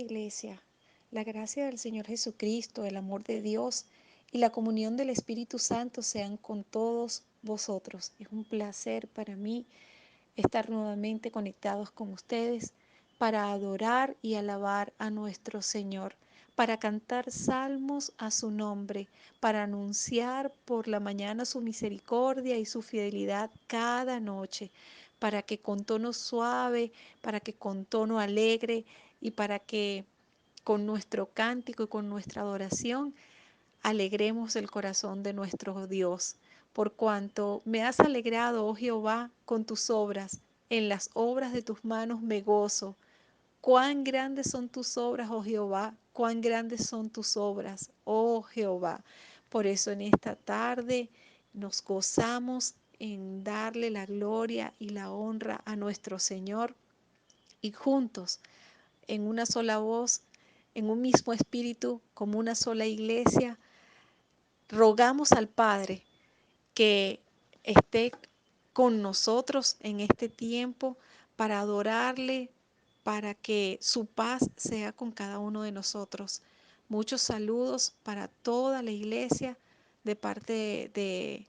Iglesia, la gracia del Señor Jesucristo, el amor de Dios y la comunión del Espíritu Santo sean con todos vosotros. Es un placer para mí estar nuevamente conectados con ustedes para adorar y alabar a nuestro Señor, para cantar salmos a su nombre, para anunciar por la mañana su misericordia y su fidelidad cada noche, para que con tono suave, para que con tono alegre y para que con nuestro cántico y con nuestra adoración alegremos el corazón de nuestro Dios. Por cuanto me has alegrado, oh Jehová, con tus obras, en las obras de tus manos me gozo. Cuán grandes son tus obras, oh Jehová, cuán grandes son tus obras, oh Jehová. Por eso en esta tarde nos gozamos en darle la gloria y la honra a nuestro Señor y juntos, en una sola voz, en un mismo espíritu, como una sola iglesia, rogamos al Padre que esté con nosotros en este tiempo para adorarle, para que su paz sea con cada uno de nosotros. Muchos saludos para toda la iglesia de parte de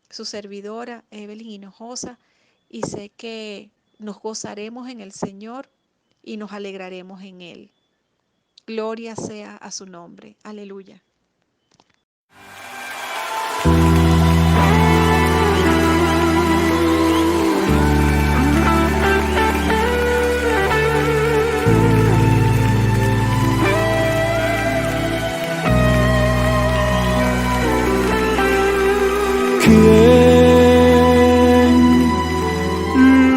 su servidora Evelyn Hinojosa, y sé que nos gozaremos en el Señor y nos alegraremos en Él. Gloria sea a su nombre. Aleluya. ¿Quién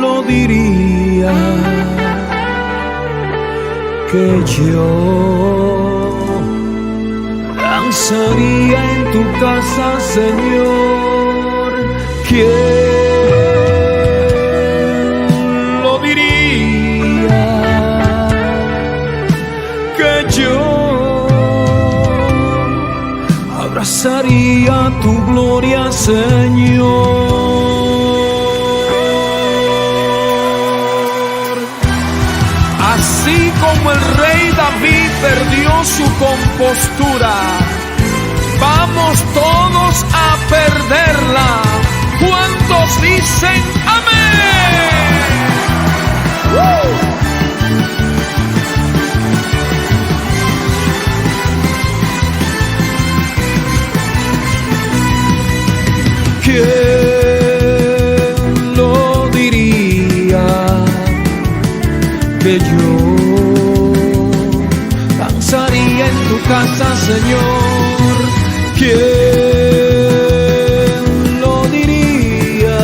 lo diría? Que yo danzaría en tu casa, Señor. ¿Quién lo diría? Que yo abrazaría tu gloria, Señor. Así como el rey David perdió su compostura, vamos todos a perderla. ¿Cuántos dicen amén? ¿Quién lo diría? Que yo danzaría en tu casa, Señor. ¿Quién lo diría?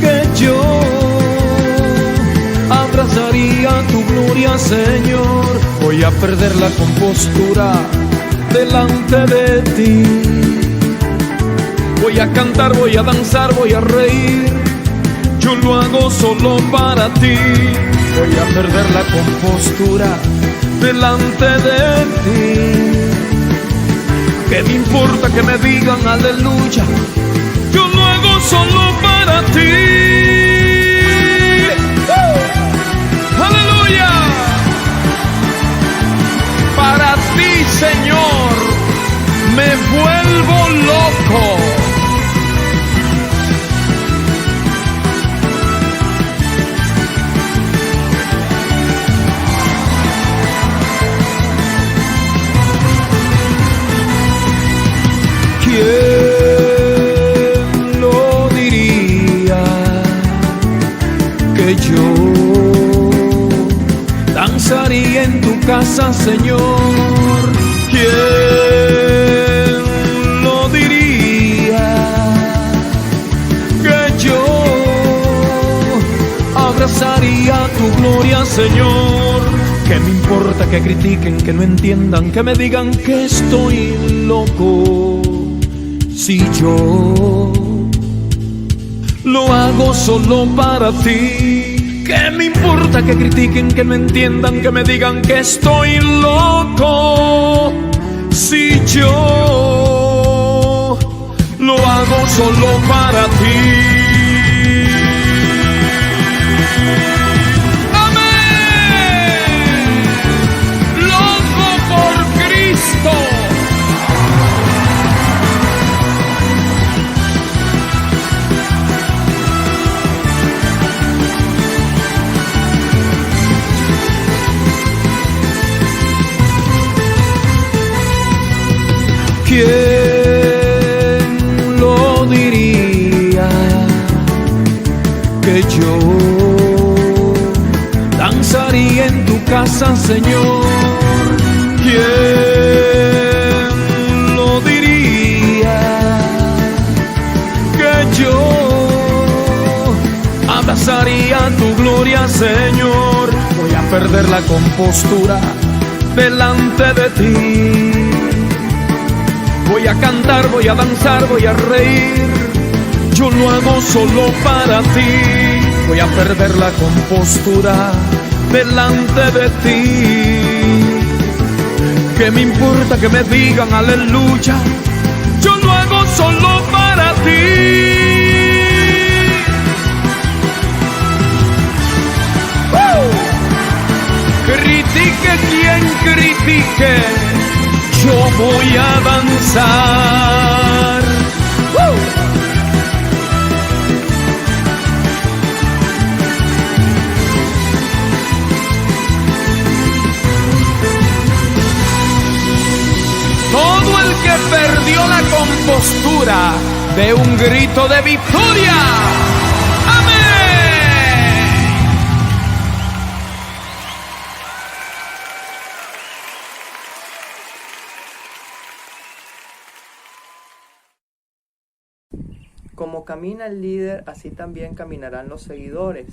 Que yo abrazaría tu gloria, Señor. Voy a perder la compostura delante de ti. Voy a cantar, voy a danzar, voy a reír. Yo lo hago solo para ti. Voy a perder la compostura delante de ti. ¿Qué me importa que me digan aleluya? Yo lo hago solo para ti. ¡Aleluya! Para ti, Señor, me vuelvo loco. ¿Quién lo diría? Que yo danzaría en tu casa, Señor. ¿Quién lo diría? Que yo abrazaría tu gloria, Señor. ¿Qué me importa que critiquen, que no entiendan, que me digan que estoy loco? Si yo lo hago solo para ti. ¿Qué me importa que critiquen, que no entiendan, que me digan que estoy loco? Si yo lo hago solo para ti. ¡Amén! ¿quién lo diría? Que yo danzaría en tu casa, Señor. ¿Quién lo diría? Que yo abrazaría tu gloria, Señor. Voy a perder la compostura delante de ti. Voy a cantar, voy a danzar, voy a reír. Yo lo hago solo para ti. Voy a perder la compostura delante de ti. ¿Qué me importa que me digan aleluya? Yo lo hago solo para ti. Critique quien critique, yo voy a danzar. Todo el que perdió la compostura de un grito de victoria. Como camina el líder, así también caminarán los seguidores.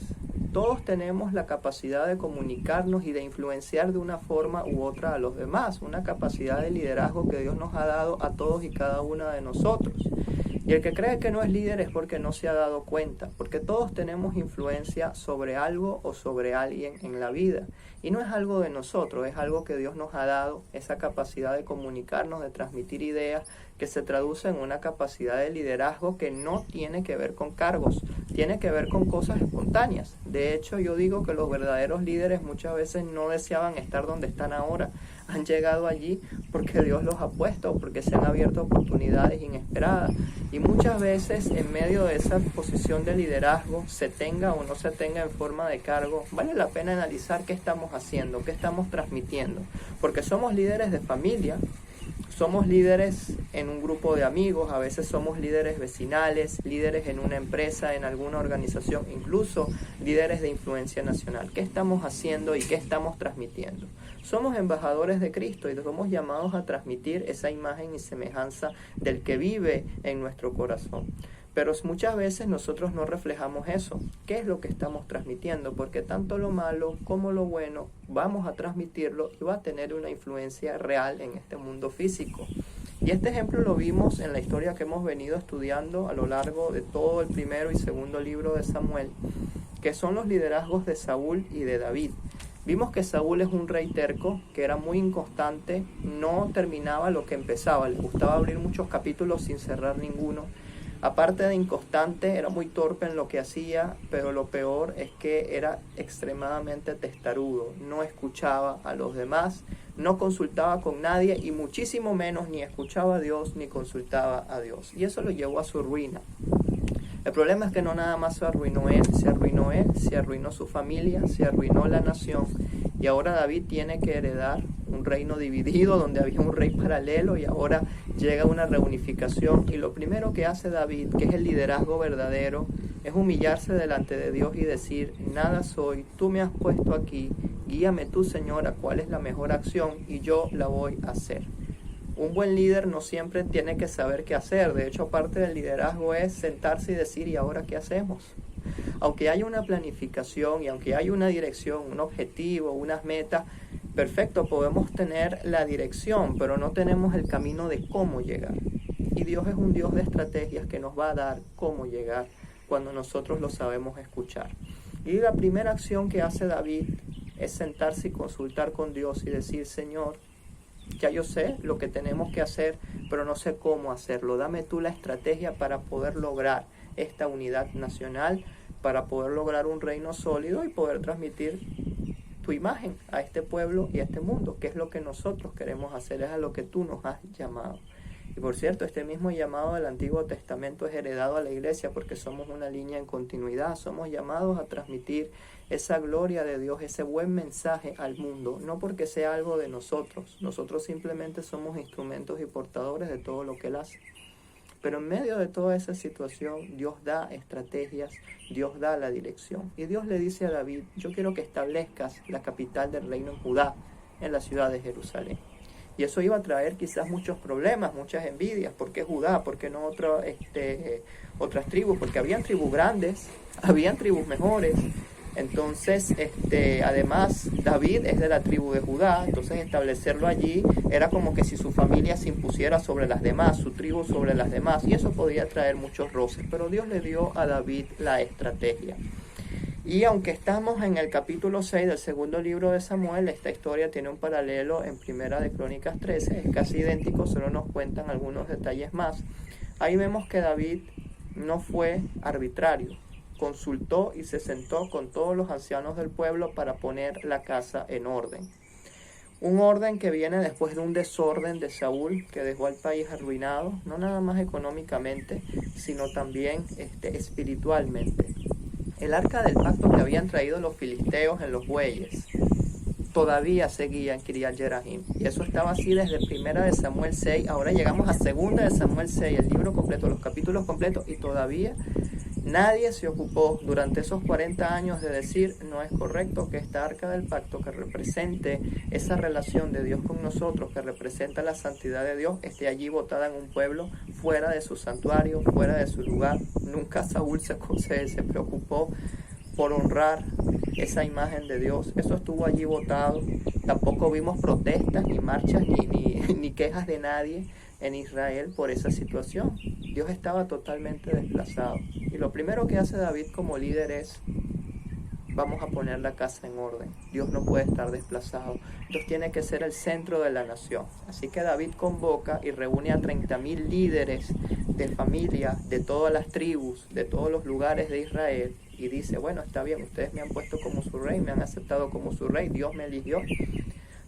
Todos tenemos la capacidad de comunicarnos y de influenciar de una forma u otra a los demás, una capacidad de liderazgo que Dios nos ha dado a todos y cada una de nosotros. Y el que cree que no es líder es porque no se ha dado cuenta, porque todos tenemos influencia sobre algo o sobre alguien en la vida. Y no es algo de nosotros, es algo que Dios nos ha dado, esa capacidad de comunicarnos, de transmitir ideas, que se traduce en una capacidad de liderazgo que no tiene que ver con cargos, tiene que ver con cosas espontáneas. De hecho, yo digo que los verdaderos líderes muchas veces no deseaban estar donde están ahora, han llegado allí porque Dios los ha puesto, porque se han abierto oportunidades inesperadas. Y muchas veces en medio de esa posición de liderazgo, se tenga o no se tenga en forma de cargo, vale la pena analizar qué estamos haciendo, qué estamos transmitiendo, porque somos líderes de familia, somos líderes en un grupo de amigos, a veces somos líderes vecinales, líderes en una empresa, en alguna organización, incluso líderes de influencia nacional. ¿Qué estamos haciendo y qué estamos transmitiendo? Somos embajadores de Cristo y somos llamados a transmitir esa imagen y semejanza del que vive en nuestro corazón. Pero muchas veces nosotros no reflejamos eso. ¿Qué es lo que estamos transmitiendo? Porque tanto lo malo como lo bueno vamos a transmitirlo y va a tener una influencia real en este mundo físico. Y este ejemplo lo vimos en la historia que hemos venido estudiando a lo largo de todo el primero y segundo libro de Samuel, que son los liderazgos de Saúl y de David. Vimos que Saúl es un rey terco, que era muy inconstante, no terminaba lo que empezaba, le gustaba abrir muchos capítulos sin cerrar ninguno. Aparte de inconstante, era muy torpe en lo que hacía, pero lo peor es que era extremadamente testarudo, no escuchaba a los demás, no consultaba con nadie y muchísimo menos ni escuchaba a Dios ni consultaba a Dios. Y eso lo llevó a su ruina. El problema es que no nada más se arruinó él, se arruinó su familia, se arruinó la nación. Y ahora David tiene que heredar un reino dividido donde había un rey paralelo y ahora llega una reunificación. Y lo primero que hace David, que es el liderazgo verdadero, es humillarse delante de Dios y decir: nada soy, tú me has puesto aquí, guíame tú, Señor, a cuál es la mejor acción y yo la voy a hacer. Un buen líder no siempre tiene que saber qué hacer. De hecho, parte del liderazgo es sentarse y decir: ¿y ahora qué hacemos? Aunque haya una planificación y aunque haya una dirección, un objetivo, unas metas, perfecto, podemos tener la dirección, pero no tenemos el camino de cómo llegar. Y Dios es un Dios de estrategias que nos va a dar cómo llegar cuando nosotros lo sabemos escuchar. Y la primera acción que hace David es sentarse y consultar con Dios y decir: Señor, ya yo sé lo que tenemos que hacer, pero no sé cómo hacerlo. Dame tú la estrategia para poder lograr esta unidad nacional, para poder lograr un reino sólido y poder transmitir tu imagen a este pueblo y a este mundo, que es lo que nosotros queremos hacer, es a lo que tú nos has llamado. Y por cierto, este mismo llamado del Antiguo Testamento es heredado a la iglesia porque somos una línea en continuidad, somos llamados a transmitir esa gloria de Dios, ese buen mensaje al mundo, no porque sea algo de nosotros simplemente somos instrumentos y portadores de todo lo que Él hace. Pero en medio de toda esa situación, Dios da estrategias, Dios da la dirección. Y Dios le dice a David, yo quiero que establezcas la capital del reino en Judá, en la ciudad de Jerusalén. Y eso iba a traer quizás muchos problemas, muchas envidias. ¿Por qué Judá? ¿Por qué no otras tribus? Porque habían tribus grandes, habían tribus mejores. Entonces, además, David es de la tribu de Judá, entonces establecerlo allí era como que si su familia se impusiera sobre las demás, su tribu sobre las demás, y eso podía traer muchos roces, pero Dios le dio a David la estrategia. Y aunque estamos en el capítulo 6 del segundo libro de Samuel, esta historia tiene un paralelo en Primera de Crónicas 13, es casi idéntico, solo nos cuentan algunos detalles más. Ahí vemos que David no fue arbitrario, consultó y se sentó con todos los ancianos del pueblo para poner la casa en orden. Un orden que viene después de un desorden de Saúl que dejó al país arruinado, no nada más económicamente, sino también espiritualmente. El arca del pacto que habían traído los filisteos en los bueyes todavía seguía en Kiriat Jearim. Y eso estaba así desde Primera de Samuel 6. Ahora llegamos a Segunda de Samuel 6, el libro completo, los capítulos completos, y todavía nadie se ocupó durante esos 40 años de decir, no es correcto que esta arca del pacto que represente esa relación de Dios con nosotros, que representa la santidad de Dios, esté allí botada en un pueblo fuera de su santuario, fuera de su lugar. Nunca Saúl se preocupó por honrar esa imagen de Dios. Eso estuvo allí botado. Tampoco vimos protestas, ni marchas, ni quejas de nadie en Israel por esa situación. Dios estaba totalmente desplazado. Y lo primero que hace David como líder es, vamos a poner la casa en orden. Dios no puede estar desplazado. Dios tiene que ser el centro de la nación. Así que David convoca y reúne a 30,000 líderes de familia, de todas las tribus, de todos los lugares de Israel, y dice, bueno, está bien, ustedes me han puesto como su rey, me han aceptado como su rey, Dios me eligió.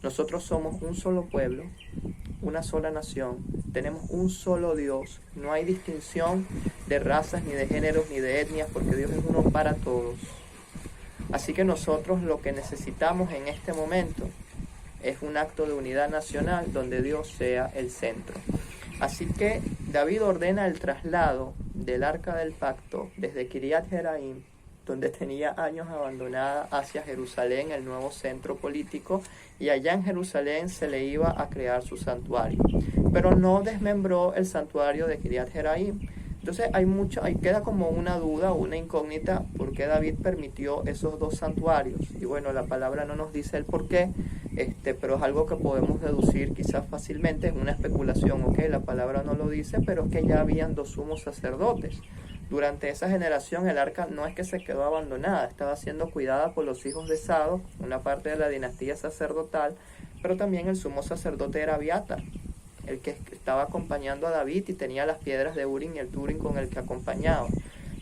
Nosotros somos un solo pueblo, una sola nación, tenemos un solo Dios, no hay distinción de razas, ni de géneros, ni de etnias, porque Dios es uno para todos. Así que nosotros lo que necesitamos en este momento es un acto de unidad nacional donde Dios sea el centro. Así que David ordena el traslado del arca del pacto desde Kiriat Jearim, donde tenía años abandonada, hacia Jerusalén, el nuevo centro político, y allá en Jerusalén se le iba a crear su santuario. Pero no desmembró el santuario de Kiriat Jearim. Entonces ahí queda como una duda, una incógnita, ¿por qué David permitió esos dos santuarios? Y bueno, la palabra no nos dice el por qué, pero es algo que podemos deducir quizás fácilmente, es una especulación, ok, la palabra no lo dice, pero es que ya habían dos sumos sacerdotes. Durante esa generación el arca no es que se quedó abandonada, estaba siendo cuidada por los hijos de Sadoc, una parte de la dinastía sacerdotal, pero también el sumo sacerdote era Abiatar, el que estaba acompañando a David y tenía las piedras de Urim y el Turim con el que acompañaba.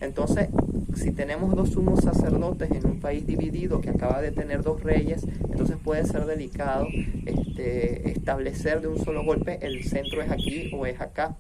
Entonces, si tenemos dos sumos sacerdotes en un país dividido que acaba de tener dos reyes, entonces puede ser delicado establecer de un solo golpe el centro es aquí o es acá.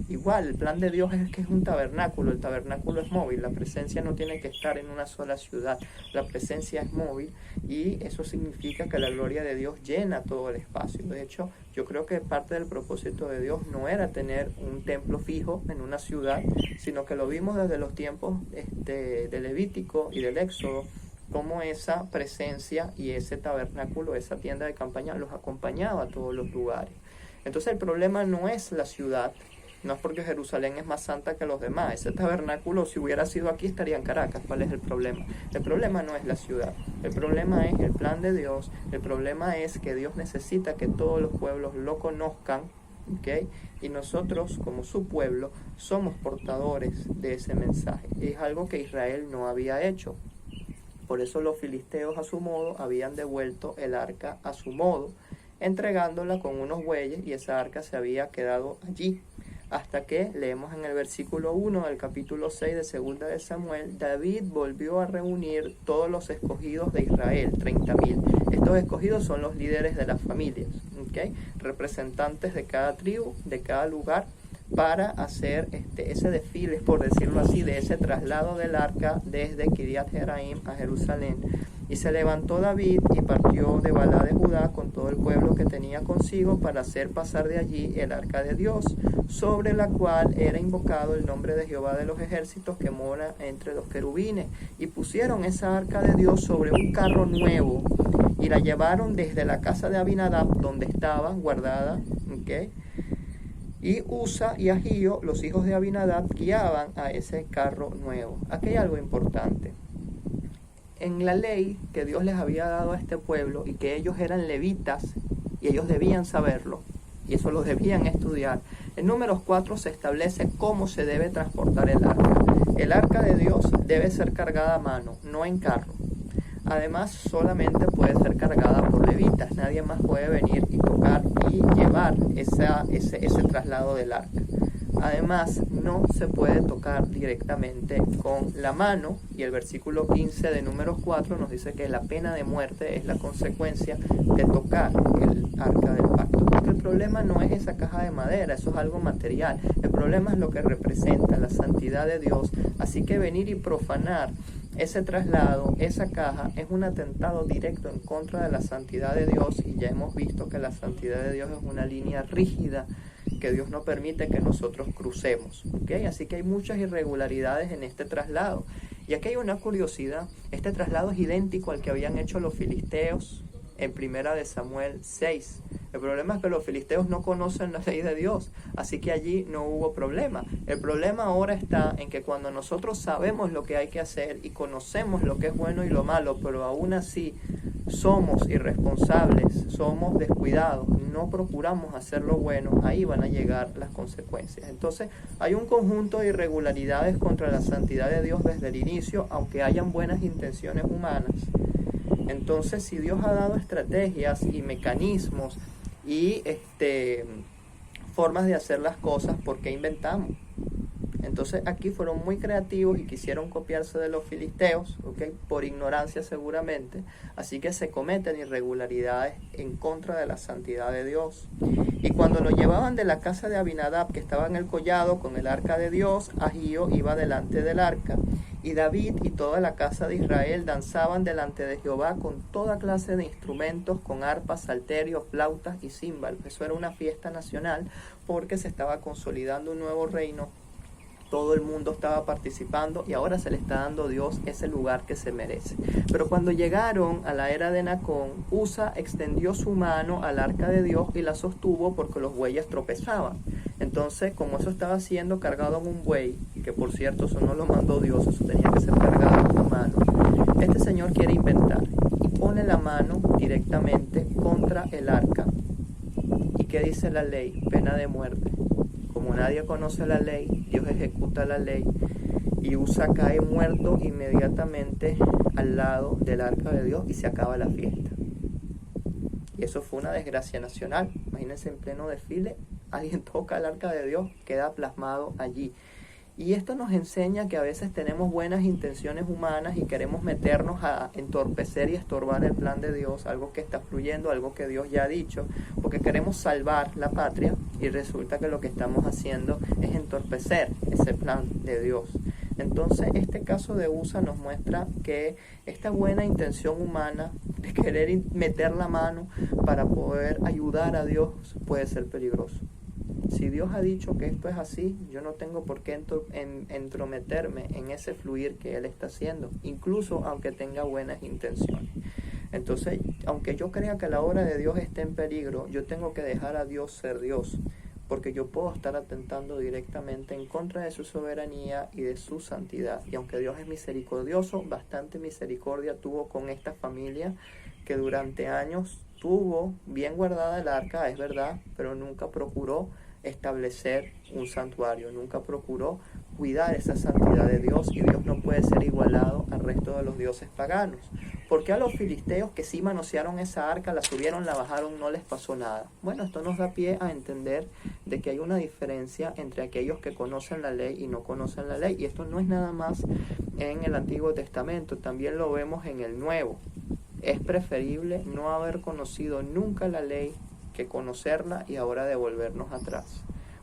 Igual, el plan de Dios es que es un tabernáculo, el tabernáculo es móvil, la presencia no tiene que estar en una sola ciudad, la presencia es móvil y eso significa que la gloria de Dios llena todo el espacio. De hecho, yo creo que parte del propósito de Dios no era tener un templo fijo en una ciudad, sino que lo vimos desde los tiempos de Levítico y del Éxodo, como esa presencia y ese tabernáculo, esa tienda de campaña los acompañaba a todos los lugares. Entonces el problema no es la ciudad, no es porque Jerusalén es más santa que los demás. Ese tabernáculo, si hubiera sido aquí, estaría en Caracas. ¿Cuál es el problema? El problema no es la ciudad. El problema es el plan de Dios. El problema es que Dios necesita que todos los pueblos lo conozcan, ¿okay? Y nosotros, como su pueblo, somos portadores de ese mensaje. Es algo que Israel no había hecho. Por eso los filisteos, a su modo, habían devuelto el arca a su modo, entregándola con unos bueyes, y esa arca se había quedado allí. Hasta que, leemos en el versículo 1 del capítulo 6 de Segunda de Samuel, David volvió a reunir todos los escogidos de Israel, 30,000. Estos escogidos son los líderes de las familias, ¿okay? Representantes de cada tribu, de cada lugar, para hacer ese desfile, por decirlo así, de ese traslado del arca desde Kiriat Jearim a Jerusalén. Y se levantó David y partió de Balá de Judá con todo el pueblo que tenía consigo para hacer pasar de allí el arca de Dios, sobre la cual era invocado el nombre de Jehová de los ejércitos que mora entre los querubines. Y pusieron esa arca de Dios sobre un carro nuevo y la llevaron desde la casa de Abinadab, donde estaba guardada, ¿okay? Y Usa y Ahío, los hijos de Abinadab, guiaban a ese carro nuevo. Aquí hay algo importante. En la ley que Dios les había dado a este pueblo y que ellos eran levitas y ellos debían saberlo y eso lo debían estudiar, en Números 4 se establece cómo se debe transportar el arca. El arca de Dios debe ser cargada a mano, no en carro. Además, solamente puede ser cargada por levitas. Nadie más puede venir y tocar y llevar ese traslado del arca. Además, no se puede tocar directamente con la mano, y el versículo 15 de Números 4 nos dice que la pena de muerte es la consecuencia de tocar el arca del pacto. Porque el problema no es esa caja de madera, eso es algo material. El problema es lo que representa la santidad de Dios. Así que venir y profanar ese traslado, esa caja, es un atentado directo en contra de la santidad de Dios, y ya hemos visto que la santidad de Dios es una línea rígida que Dios no permite que nosotros crucemos, ¿okay? Así que hay muchas irregularidades en este traslado. Y aquí hay una curiosidad: este traslado es idéntico al que habían hecho los filisteos en 1 de Samuel 6. El problema es que los filisteos no conocen la ley de Dios, así que allí no hubo problema. El problema ahora está en que cuando nosotros sabemos lo que hay que hacer y conocemos lo que es bueno y lo malo, pero aún así somos irresponsables, somos descuidados, no procuramos hacer lo bueno, ahí van a llegar las consecuencias. Entonces hay un conjunto de irregularidades contra la santidad de Dios desde el inicio, aunque hayan buenas intenciones humanas. Entonces, si Dios ha dado estrategias y mecanismos y formas de hacer las cosas, ¿por qué inventamos? Entonces aquí fueron muy creativos y quisieron copiarse de los filisteos, ¿okay? Por ignorancia seguramente. Así que se cometen irregularidades en contra de la santidad de Dios. Y cuando lo llevaban de la casa de Abinadab, que estaba en el collado con el arca de Dios, Ahío iba delante del arca. Y David y toda la casa de Israel danzaban delante de Jehová con toda clase de instrumentos, con arpas, salterios, flautas y címbalos. Eso era una fiesta nacional porque se estaba consolidando un nuevo reino. Todo el mundo estaba participando y ahora se le está dando a Dios ese lugar que se merece. Pero cuando llegaron a la era de Nacón, Usa extendió su mano al arca de Dios y la sostuvo porque los bueyes tropezaban. Entonces, como eso estaba siendo cargado en un buey, que por cierto eso no lo mandó Dios, eso tenía que ser cargado en una mano, este señor quiere inventar y pone la mano directamente contra el arca. ¿Y qué dice la ley? Pena de muerte. Como nadie conoce la ley, Dios ejecuta la ley y Usa cae muerto inmediatamente al lado del arca de Dios y se acaba la fiesta. Y eso fue una desgracia nacional. Imagínense, en pleno desfile, alguien toca el arca de Dios, queda plasmado allí. Y esto nos enseña que a veces tenemos buenas intenciones humanas y queremos meternos a entorpecer y estorbar el plan de Dios, algo que está fluyendo, algo que Dios ya ha dicho, porque queremos salvar la patria y resulta que lo que estamos haciendo es entorpecer ese plan de Dios. Entonces, este caso de Usa nos muestra que esta buena intención humana de querer meter la mano para poder ayudar a Dios puede ser peligroso. Si Dios ha dicho que esto es así, yo no tengo por qué entrometerme en ese fluir que Él está haciendo, incluso aunque tenga buenas intenciones. Entonces, aunque yo crea que la obra de Dios esté en peligro, yo tengo que dejar a Dios ser Dios, porque yo puedo estar atentando directamente en contra de su soberanía y de su santidad. Y aunque Dios es misericordioso, bastante misericordia tuvo con esta familia que durante años tuvo bien guardada el arca, es verdad, pero nunca procuró establecer un santuario, nunca procuró cuidar esa santidad de Dios, y Dios no puede ser igualado al resto de los dioses paganos. Porque a los filisteos que sí manosearon esa arca, la subieron, la bajaron, no les pasó nada? Bueno, esto nos da pie a entender de que hay una diferencia entre aquellos que conocen la ley y no conocen la ley, y esto no es nada más en el Antiguo Testamento, también lo vemos en el Nuevo. Es preferible no haber conocido nunca la ley que conocerla y ahora devolvernos atrás.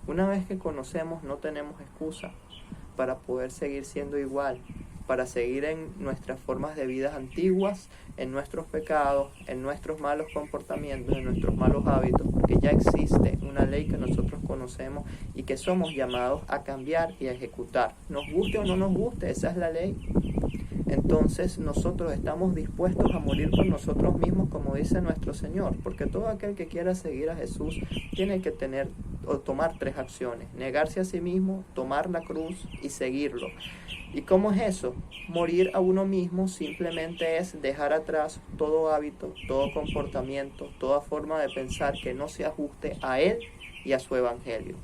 Una vez que conocemos, no tenemos excusa para poder seguir siendo igual, para seguir en nuestras formas de vida antiguas, en nuestros pecados, en nuestros malos comportamientos, en nuestros malos hábitos, porque ya existe una ley que nosotros conocemos y que somos llamados a cambiar y a ejecutar. Nos guste o no nos guste, esa es la ley. Entonces nosotros estamos dispuestos a morir por nosotros mismos, como dice nuestro Señor, porque todo aquel que quiera seguir a Jesús tiene que tener o tomar 3 acciones: negarse a sí mismo, tomar la cruz y seguirlo. ¿Y cómo es eso? Morir a uno mismo simplemente es dejar atrás todo hábito, todo comportamiento, toda forma de pensar que no se ajuste a Él y a su evangelio.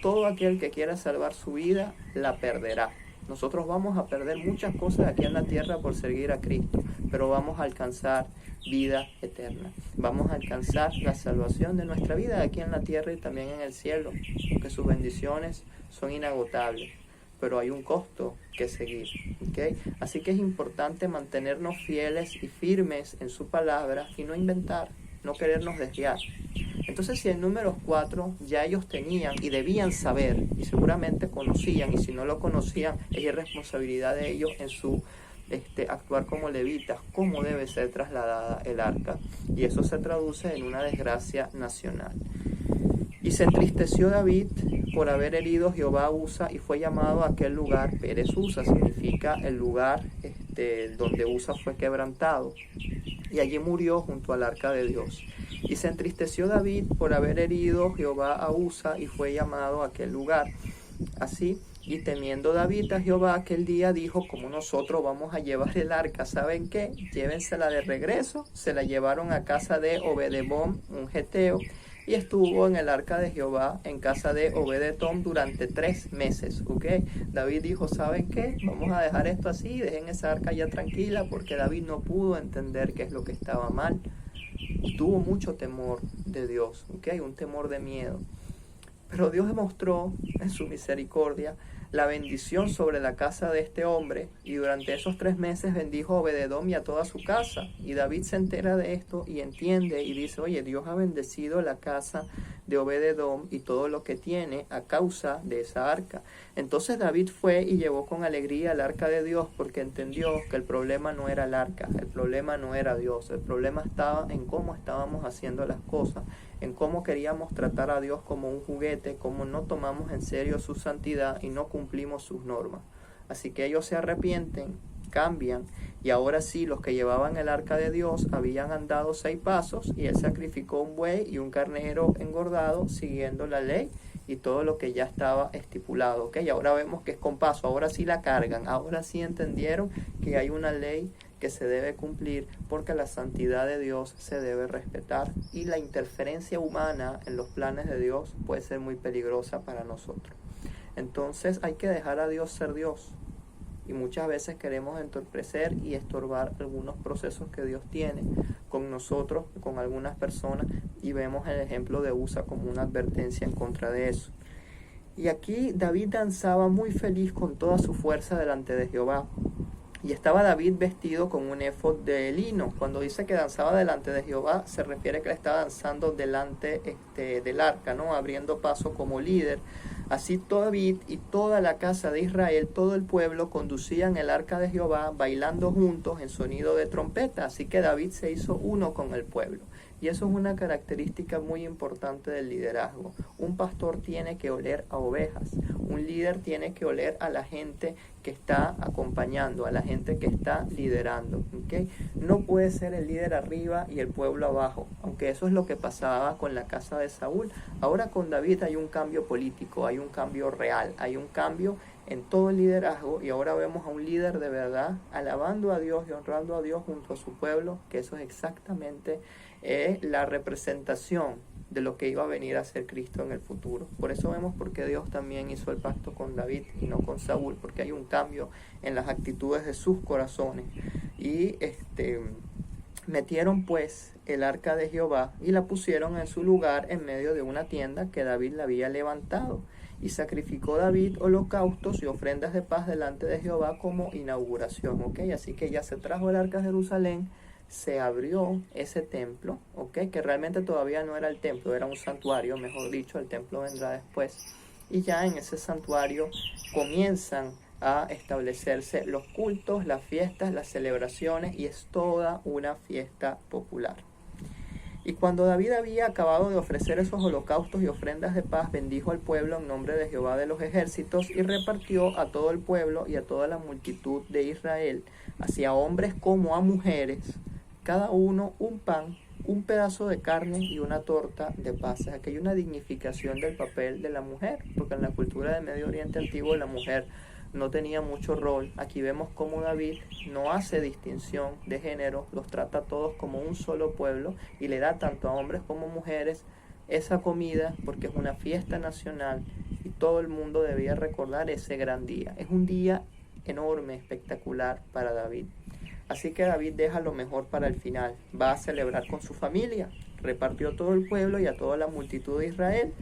Todo aquel que quiera salvar su vida la perderá. Nosotros vamos a perder muchas cosas aquí en la tierra por seguir a Cristo, pero vamos a alcanzar vida eterna. Vamos a alcanzar la salvación de nuestra vida aquí en la tierra y también en el cielo, porque sus bendiciones son inagotables, pero hay un costo que seguir, ¿okay? Así que es importante mantenernos fieles y firmes en su palabra y no inventar, no querernos desviar. Entonces, si en Números 4 ya ellos tenían y debían saber, y seguramente conocían, y si no lo conocían, es irresponsabilidad de ellos en su actuar como levitas, cómo debe ser trasladada el arca. Y eso se traduce en una desgracia nacional. Y se entristeció David por haber herido Jehová a Usa, y fue llamado a aquel lugar Pérez Usa, significa el lugar donde Usa fue quebrantado. Y allí murió junto al arca de Dios. Y se entristeció David por haber herido Jehová a Usa, y fue llamado a aquel lugar. Así, y temiendo David a Jehová aquel día, dijo: como nosotros vamos a llevar el arca, ¿saben qué? Llévensela de regreso. Se la llevaron a casa de Obededom, un geteo, y estuvo en el arca de Jehová en casa de Obededom durante 3 meses, ¿ok? David dijo: ¿saben qué? Vamos a dejar esto así, dejen esa arca ya tranquila, porque David no pudo entender qué es lo que estaba mal. Y tuvo mucho temor de Dios, ¿ok? Un temor de miedo. Pero Dios demostró en su misericordia la bendición sobre la casa de este hombre, y durante esos 3 meses bendijo a Obededom y a toda su casa. Y David se entera de esto y entiende y dice: oye, Dios ha bendecido la casa de Obededom y todo lo que tiene a causa de esa arca. Entonces David fue y llevó con alegría el arca de Dios, porque entendió que el problema no era el arca, el problema no era Dios, el problema estaba en cómo estábamos haciendo las cosas, en cómo queríamos tratar a Dios como un juguete, cómo no tomamos en serio su santidad y no cumplimos sus normas. Así que ellos se arrepienten, cambian, y ahora sí, los que llevaban el arca de Dios habían andado 6 pasos, y él sacrificó un buey y un carnero engordado siguiendo la ley y todo lo que ya estaba estipulado, ¿ok? Y ahora vemos que es con paso, ahora sí la cargan, ahora sí entendieron que hay una ley que se debe cumplir, porque la santidad de Dios se debe respetar, y la interferencia humana en los planes de Dios puede ser muy peligrosa para nosotros. Entonces hay que dejar a Dios ser Dios, y muchas veces queremos entorpecer y estorbar algunos procesos que Dios tiene con nosotros, con algunas personas, y vemos el ejemplo de Usa como una advertencia en contra de eso. Y aquí David danzaba muy feliz con toda su fuerza delante de Jehová. Y estaba David vestido con un efod de lino. Cuando dice que danzaba delante de Jehová, se refiere que él estaba danzando delante del arca, ¿no? Abriendo paso como líder. Así David y toda la casa de Israel, todo el pueblo, conducían el arca de Jehová bailando juntos en sonido de trompeta. Así que David se hizo uno con el pueblo. Y eso es una característica muy importante del liderazgo. Un pastor tiene que oler a ovejas. Un líder tiene que oler a la gente que está acompañando, a la gente que está liderando, ¿okay? No puede ser el líder arriba y el pueblo abajo, aunque eso es lo que pasaba con la casa de Saúl. Ahora con David hay un cambio político, hay un cambio real, hay un cambio en todo el liderazgo, y ahora vemos a un líder de verdad alabando a Dios y honrando a Dios junto a su pueblo, que eso es exactamente la representación de lo que iba a venir a ser Cristo en el futuro. Por eso vemos por qué Dios también hizo el pacto con David y no con Saúl, porque hay un cambio en las actitudes de sus corazones. Y metieron pues el arca de Jehová y la pusieron en su lugar en medio de una tienda que David la había levantado. Y sacrificó David holocaustos y ofrendas de paz delante de Jehová como inauguración, ¿ok? Así que ya se trajo el arca a Jerusalén, se abrió ese templo, ¿ok? Que realmente todavía no era el templo, era un santuario, mejor dicho, el templo vendrá después. y ya en ese santuario comienzan a establecerse los cultos, las fiestas, las celebraciones, y es toda una fiesta popular. Y cuando David había acabado de ofrecer esos holocaustos y ofrendas de paz, bendijo al pueblo en nombre de Jehová de los ejércitos y repartió a todo el pueblo y a toda la multitud de Israel, así a hombres como a mujeres, cada uno un pan, un pedazo de carne y una torta de paz. Aquí hay una dignificación del papel de la mujer, porque en la cultura del Medio Oriente antiguo la mujer no tenía mucho rol. Aquí vemos cómo David no hace distinción de género, los trata a todos como un solo pueblo y le da tanto a hombres como mujeres esa comida, porque es una fiesta nacional y todo el mundo debía recordar ese gran día. Es un día enorme, espectacular para David. Así que David deja lo mejor para el final. Va a celebrar con su familia. Repartió todo el pueblo y a toda la multitud de Israel,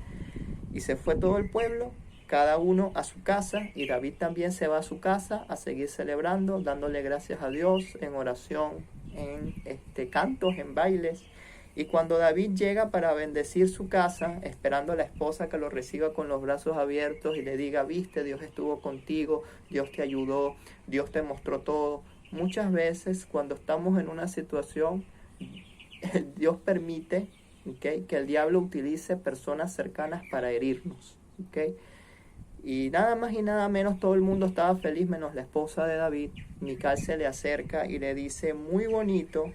y se fue todo el pueblo, cada uno a su casa, y David también se va a su casa a seguir celebrando, dándole gracias a Dios en oración, en cantos, en bailes. Y cuando David llega para bendecir su casa, esperando a la esposa que lo reciba con los brazos abiertos y le diga: viste, Dios estuvo contigo, Dios te ayudó, Dios te mostró todo. Muchas veces cuando estamos en una situación, Dios permite, ¿okay?, que el diablo utilice personas cercanas para herirnos, ¿okay? Y nada más y nada menos, todo el mundo estaba feliz menos la esposa de David. Mical se le acerca y le dice: muy bonito,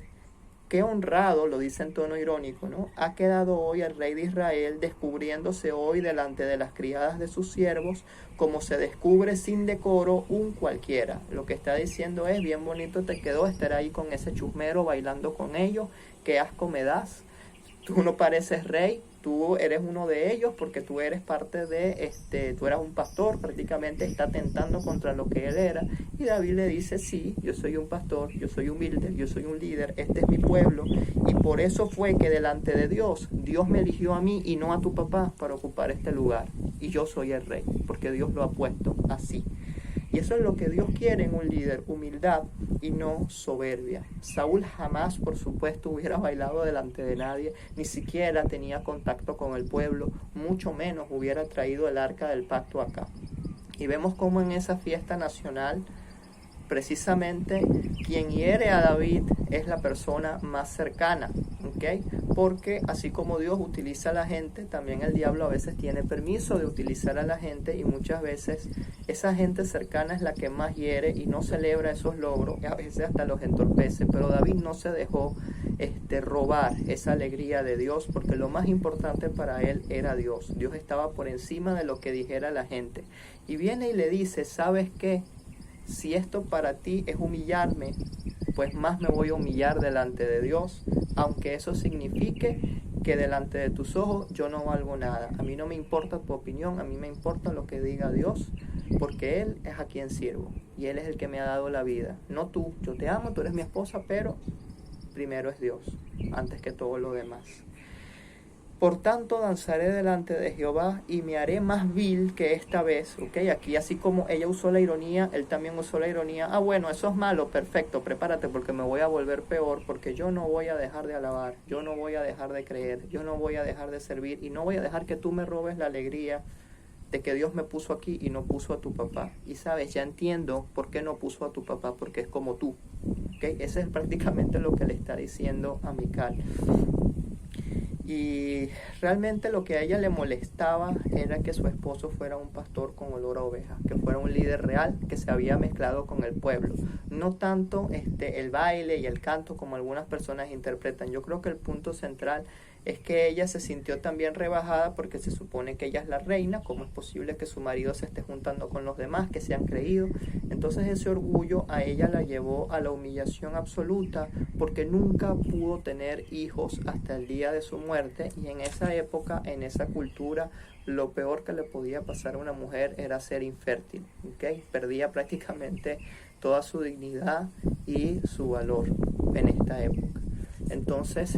qué honrado, lo dice en tono irónico, ¿no?, ha quedado hoy el rey de Israel, descubriéndose hoy delante de las criadas de sus siervos, como se descubre sin decoro un cualquiera. Lo que está diciendo es: bien bonito te quedó estar ahí con ese chusmero bailando con ellos, qué asco me das, tú no pareces rey, tú eres uno de ellos porque tú eres parte de, tú eras un pastor, prácticamente está atentando contra lo que él era. Y David le dice: sí, yo soy un pastor, yo soy humilde, yo soy un líder, este es mi pueblo, y por eso fue que delante de Dios, Dios me eligió a mí y no a tu papá para ocupar este lugar, y yo soy el rey, porque Dios lo ha puesto así. Y eso es lo que Dios quiere en un líder: humildad y no soberbia. Saúl jamás, por supuesto, hubiera bailado delante de nadie, ni siquiera tenía contacto con el pueblo, mucho menos hubiera traído el arca del pacto acá. Y vemos cómo en esa fiesta nacional, precisamente quien hiere a David es la persona más cercana, ¿okay? Porque así como Dios utiliza a la gente, también el diablo a veces tiene permiso de utilizar a la gente, y muchas veces esa gente cercana es la que más hiere y no celebra esos logros, y a veces hasta los entorpece. Pero David no se dejó robar esa alegría de Dios, porque lo más importante para él era Dios. Dios estaba por encima de lo que dijera la gente. Y viene y le dice: ¿sabes qué? Si esto para ti es humillarme, pues más me voy a humillar delante de Dios, aunque eso signifique que delante de tus ojos yo no valgo nada. A mí no me importa tu opinión, a mí me importa lo que diga Dios, porque Él es a quien sirvo y Él es el que me ha dado la vida, no tú. Yo te amo, tú eres mi esposa, pero primero es Dios, antes que todo lo demás. Por tanto, danzaré delante de Jehová y me haré más vil que esta vez. ¿Okay? Aquí, así como ella usó la ironía, él también usó la ironía. Ah, bueno, eso es malo, perfecto, prepárate porque me voy a volver peor, porque yo no voy a dejar de alabar, yo no voy a dejar de creer, yo no voy a dejar de servir, y no voy a dejar que tú me robes la alegría de que Dios me puso aquí y no puso a tu papá. Y sabes, ya entiendo por qué no puso a tu papá, porque es como tú. ¿Okay? Ese es prácticamente lo que le está diciendo a Mical. Y realmente lo que a ella le molestaba era que su esposo fuera un pastor con olor a oveja, que fuera un líder real que se había mezclado con el pueblo. No tanto el baile y el canto como algunas personas interpretan. Yo creo que el punto central es que ella se sintió también rebajada, porque se supone que ella es la reina. ¿Cómo es posible que su marido se esté juntando con los demás que se han creído? Entonces ese orgullo a ella la llevó a la humillación absoluta, porque nunca pudo tener hijos hasta el día de su muerte. Y en esa época, en esa cultura, lo peor que le podía pasar a una mujer era ser infértil. ¿Okay? Perdía prácticamente toda su dignidad y su valor en esta época. Entonces,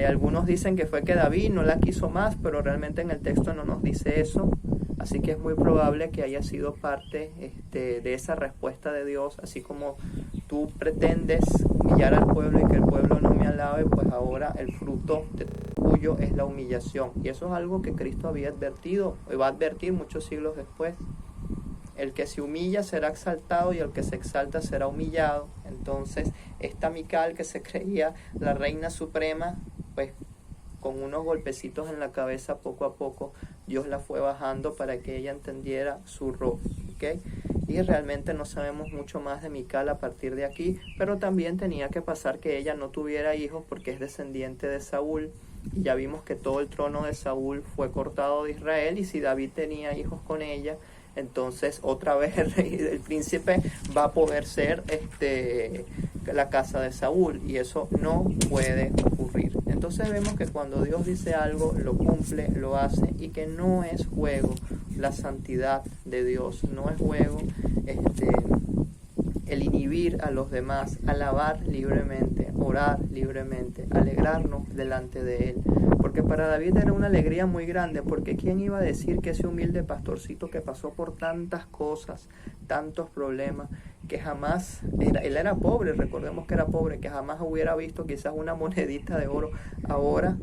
algunos dicen que fue que David no la quiso más, pero realmente en el texto no nos dice eso. Así que es muy probable que haya sido parte de esa respuesta de Dios. Así como tú pretendes humillar al pueblo y que el pueblo no me alabe, pues ahora el fruto de orgullo es la humillación. Y eso es algo que Cristo había advertido y va a advertir muchos siglos después. El que se humilla será exaltado y el que se exalta será humillado. Entonces, esta Mical, que se creía la reina suprema, pues con unos golpecitos en la cabeza poco a poco, Dios la fue bajando para que ella entendiera su rol, ¿ok? Y realmente no sabemos mucho más de Mical a partir de aquí, pero también tenía que pasar que ella no tuviera hijos porque es descendiente de Saúl. Y ya vimos que todo el trono de Saúl fue cortado de Israel, y si David tenía hijos con ella, entonces otra vez el príncipe va a poder ser la casa de Saúl, y eso no puede ocurrir. Entonces vemos que cuando Dios dice algo, lo cumple, lo hace, y que no es juego la santidad de Dios, no es juego el inhibir a los demás, alabar libremente, orar libremente, alegrarnos delante de Él. Porque para David era una alegría muy grande, porque ¿quién iba a decir que ese humilde pastorcito que pasó por tantas cosas, tantos problemas, que jamás, él era pobre, recordemos que era pobre, que jamás hubiera visto quizás una monedita de oro, ahora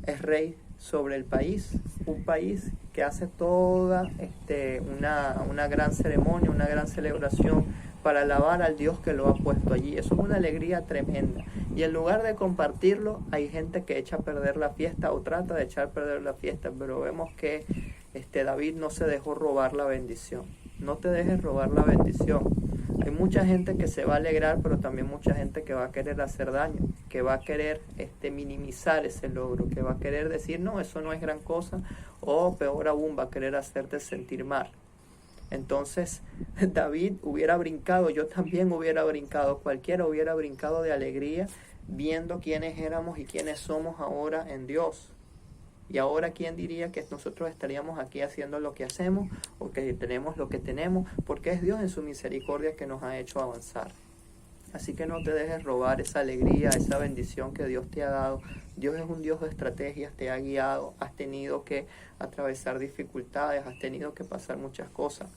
es rey sobre el país, un país que hace toda una gran ceremonia, una gran celebración para alabar al Dios que lo ha puesto allí? Eso es una alegría tremenda, y en lugar de compartirlo, hay gente que echa a perder la fiesta o trata de echar a perder la fiesta. Pero vemos que David no se dejó robar la bendición. No te dejes robar la bendición. Hay mucha gente que se va a alegrar, pero también mucha gente que va a querer hacer daño, que va a querer minimizar ese logro, que va a querer decir, no, eso no es gran cosa, o peor aún, va a querer hacerte sentir mal. Entonces David hubiera brincado, yo también hubiera brincado, cualquiera hubiera brincado de alegría viendo quiénes éramos y quiénes somos ahora en Dios. Y ahora, ¿quién diría que nosotros estaríamos aquí haciendo lo que hacemos, o que tenemos lo que tenemos? Porque es Dios en su misericordia que nos ha hecho avanzar. Así que no te dejes robar esa alegría, esa bendición que Dios te ha dado. Dios es un Dios de estrategias, te ha guiado, has tenido que atravesar dificultades, has tenido que pasar muchas cosas.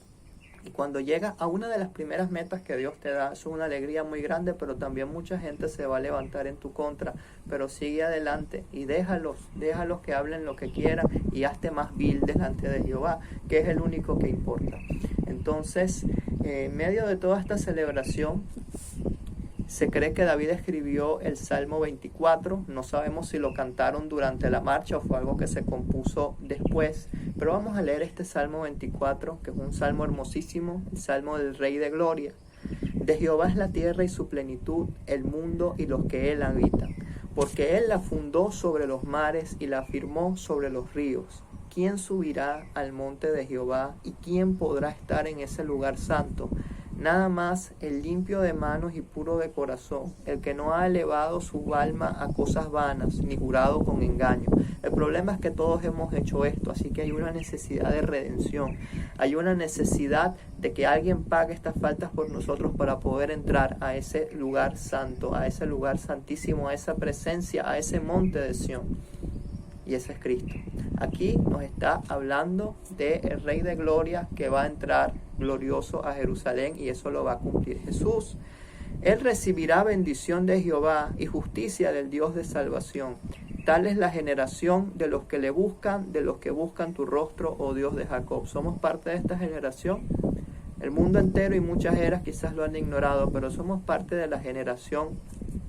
Y cuando llegas a una de las primeras metas que Dios te da, es una alegría muy grande, pero también mucha gente se va a levantar en tu contra. Pero sigue adelante y déjalos que hablen lo que quieran, y hazte más vil delante de Jehová, que es el único que importa. Entonces, en medio de toda esta celebración, se cree que David escribió el Salmo 24, no sabemos si lo cantaron durante la marcha o fue algo que se compuso después, pero vamos a leer este Salmo 24, que es un salmo hermosísimo, el Salmo del Rey de Gloria. De Jehová es la tierra y su plenitud, el mundo y los que él habitan, porque él la fundó sobre los mares y la afirmó sobre los ríos. ¿Quién subirá al monte de Jehová y quién podrá estar en ese lugar santo? Nada más el limpio de manos y puro de corazón, el que no ha elevado su alma a cosas vanas, ni jurado con engaño. El problema es que todos hemos hecho esto, así que hay una necesidad de redención. Hay una necesidad de que alguien pague estas faltas por nosotros para poder entrar a ese lugar santo, a ese lugar santísimo, a esa presencia, a ese monte de Sión. Y ese es Cristo. Aquí nos está hablando del Rey de Gloria que va a entrar glorioso a Jerusalén, y eso lo va a cumplir Jesús. Él recibirá bendición de Jehová y justicia del Dios de salvación. Tal es la generación de los que le buscan, de los que buscan tu rostro, oh Dios de Jacob. Somos parte de esta generación. El mundo entero y muchas eras quizás lo han ignorado, pero somos parte de la generación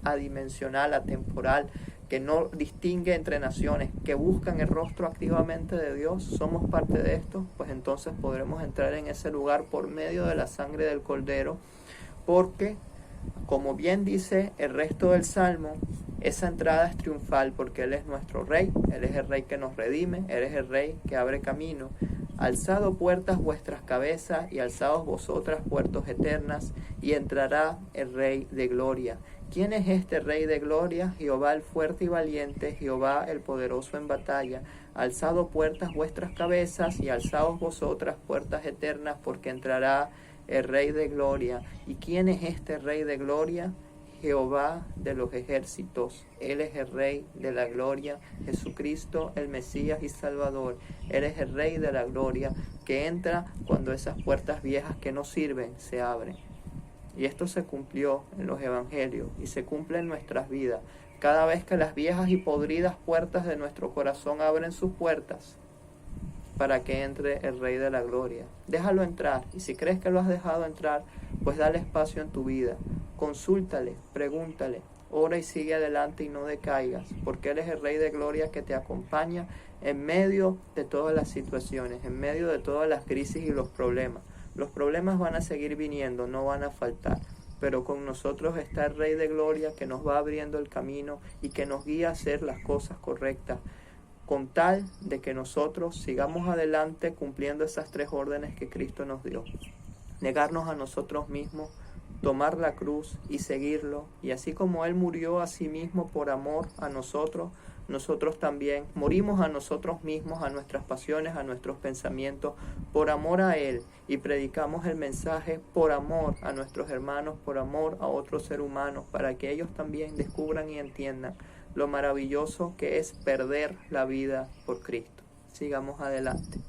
adimensional, atemporal, que no distingue entre naciones, que buscan el rostro activamente de Dios. Somos parte de esto, pues entonces podremos entrar en ese lugar por medio de la sangre del Cordero, porque, como bien dice el resto del Salmo, esa entrada es triunfal, porque Él es nuestro Rey, Él es el Rey que nos redime, Él es el Rey que abre camino. Alzado puertas vuestras cabezas, y alzaos vosotras puertas eternas, y entrará el Rey de Gloria. ¿Quién es este Rey de Gloria? Jehová el fuerte y valiente, Jehová el poderoso en batalla. Alzado puertas vuestras cabezas, y alzaos vosotras puertas eternas, porque entrará el Rey de Gloria. ¿Y quién es este Rey de Gloria? Jehová de los ejércitos. Él es el Rey de la gloria, Jesucristo, el Mesías y Salvador. Él es el Rey de la gloria, que entra cuando esas puertas viejas que no sirven se abren. Y esto se cumplió en los evangelios y se cumple en nuestras vidas. Cada vez que las viejas y podridas puertas de nuestro corazón abren sus puertas para que entre el Rey de la Gloria. Déjalo entrar, y si crees que lo has dejado entrar, pues dale espacio en tu vida. Consúltale, pregúntale, ora y sigue adelante y no decaigas, porque Él es el Rey de Gloria que te acompaña en medio de todas las situaciones, en medio de todas las crisis y los problemas. Los problemas van a seguir viniendo, no van a faltar, pero con nosotros está el Rey de Gloria que nos va abriendo el camino y que nos guía a hacer las cosas correctas, con tal de que nosotros sigamos adelante cumpliendo esas 3 órdenes que Cristo nos dio. Negarnos a nosotros mismos, tomar la cruz y seguirlo, y así como Él murió a sí mismo por amor a nosotros, nosotros también morimos a nosotros mismos, a nuestras pasiones, a nuestros pensamientos, por amor a Él, y predicamos el mensaje por amor a nuestros hermanos, por amor a otros seres humanos, para que ellos también descubran y entiendan lo maravilloso que es perder la vida por Cristo. Sigamos adelante.